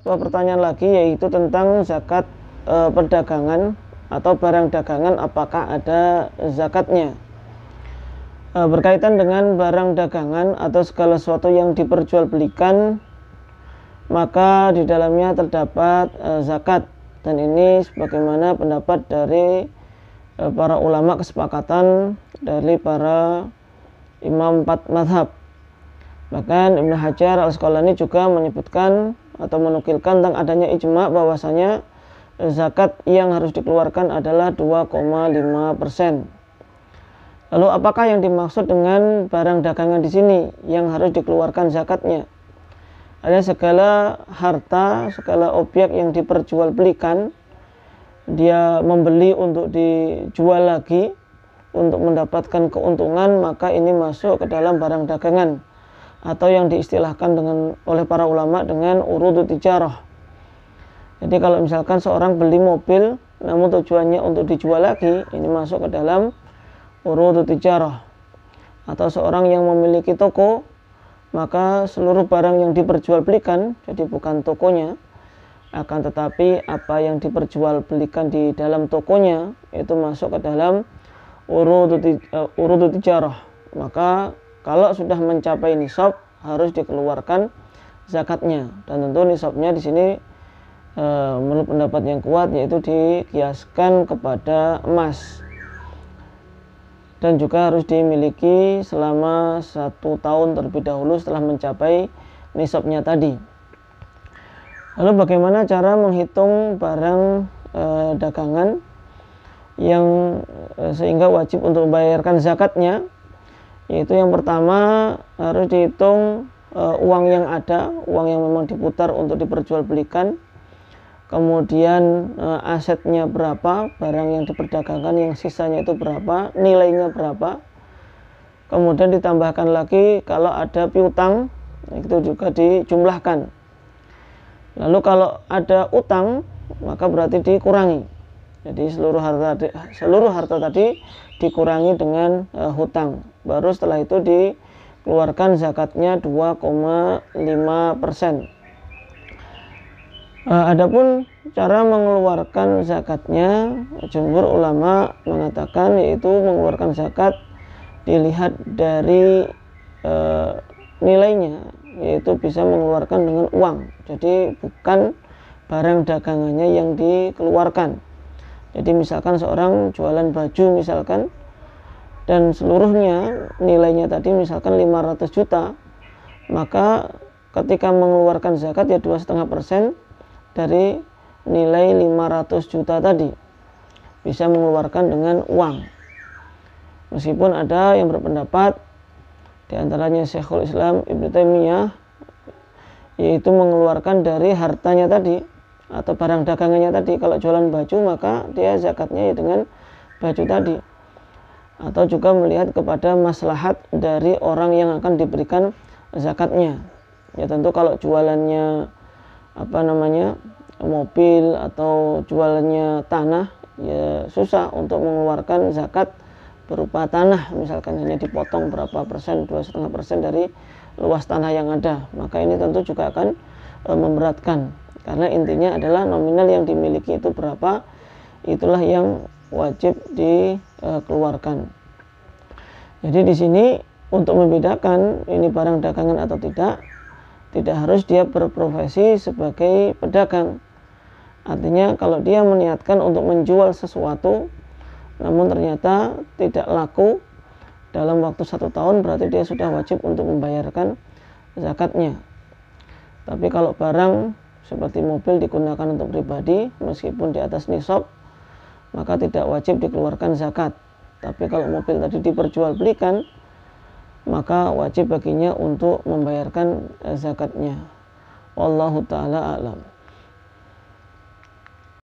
sebuah pertanyaan lagi, yaitu tentang zakat perdagangan atau barang dagangan, apakah ada zakatnya. Berkaitan dengan barang dagangan atau segala sesuatu yang diperjualbelikan, maka di dalamnya terdapat zakat, dan ini sebagaimana pendapat dari para ulama, kesepakatan dari para imam 4 mazhab. Bahkan Ibnu Hajar Al-Asqalani juga menyebutkan atau menukilkan tentang adanya ijma bahwasanya zakat yang harus dikeluarkan adalah 2,5%. Lalu apakah yang dimaksud dengan barang dagangan di sini yang harus dikeluarkan zakatnya? Ada segala harta, segala objek yang diperjualbelikan, dia membeli untuk dijual lagi untuk mendapatkan keuntungan, maka ini masuk ke dalam barang dagangan, atau yang diistilahkan oleh para ulama dengan urudu tijarah. Jadi kalau misalkan seorang beli mobil namun tujuannya untuk dijual lagi, ini masuk ke dalam urudu tijarah. Atau seorang yang memiliki toko, maka seluruh barang yang diperjualbelikan, jadi bukan tokonya, akan tetapi apa yang diperjualbelikan di dalam tokonya itu masuk ke dalam urudu tijarah. Maka kalau sudah mencapai nisab harus dikeluarkan zakatnya, dan tentu nisabnya di sini menurut pendapat yang kuat yaitu dikiaskan kepada emas, dan juga harus dimiliki selama 1 tahun terlebih dahulu setelah mencapai nisabnya tadi. Lalu bagaimana cara menghitung barang dagangan yang sehingga wajib untuk membayarkan zakatnya? Yaitu yang pertama harus dihitung uang yang ada, uang yang memang diputar untuk diperjualbelikan. Kemudian asetnya berapa, barang yang diperdagangkan yang sisanya itu berapa, nilainya berapa. Kemudian ditambahkan lagi kalau ada piutang, itu juga dijumlahkan. Lalu kalau ada utang, maka berarti dikurangi. Jadi seluruh harta tadi dikurangi dengan hutang. Baru setelah itu dikeluarkan zakatnya 2,5%. Adapun cara mengeluarkan zakatnya, jumhur ulama mengatakan yaitu mengeluarkan zakat dilihat dari nilainya, yaitu bisa mengeluarkan dengan uang. Jadi bukan barang dagangannya yang dikeluarkan. Jadi misalkan seorang jualan baju misalkan, dan seluruhnya nilainya tadi misalkan 500 juta, maka ketika mengeluarkan zakat ya 2,5% dari nilai 500 juta tadi, bisa mengeluarkan dengan uang. Meskipun ada yang berpendapat, diantaranya Syekhul Islam Ibnu Taimiyah, yaitu mengeluarkan dari hartanya tadi atau barang dagangannya tadi. Kalau jualan baju maka dia zakatnya ya dengan baju tadi. Atau juga melihat kepada maslahat dari orang yang akan diberikan zakatnya. Ya tentu kalau jualannya mobil atau jualannya tanah, ya susah untuk mengeluarkan zakat berupa tanah, misalkan hanya dipotong berapa persen, 2,5% dari luas tanah yang ada. Maka ini tentu juga akan memberatkan, karena intinya adalah nominal yang dimiliki itu berapa, itulah yang wajib dikeluarkan. Jadi di sini untuk membedakan ini barang dagangan atau tidak harus dia berprofesi sebagai pedagang. Artinya kalau dia meniatkan untuk menjual sesuatu namun ternyata tidak laku dalam waktu 1 tahun, berarti dia sudah wajib untuk membayarkan zakatnya. Tapi kalau barang seperti mobil digunakan untuk pribadi meskipun di atas nisab, maka tidak wajib dikeluarkan zakat. Tapi kalau mobil tadi diperjualbelikan, maka wajib baginya untuk membayarkan zakatnya. Wallahu ta'ala a'lam.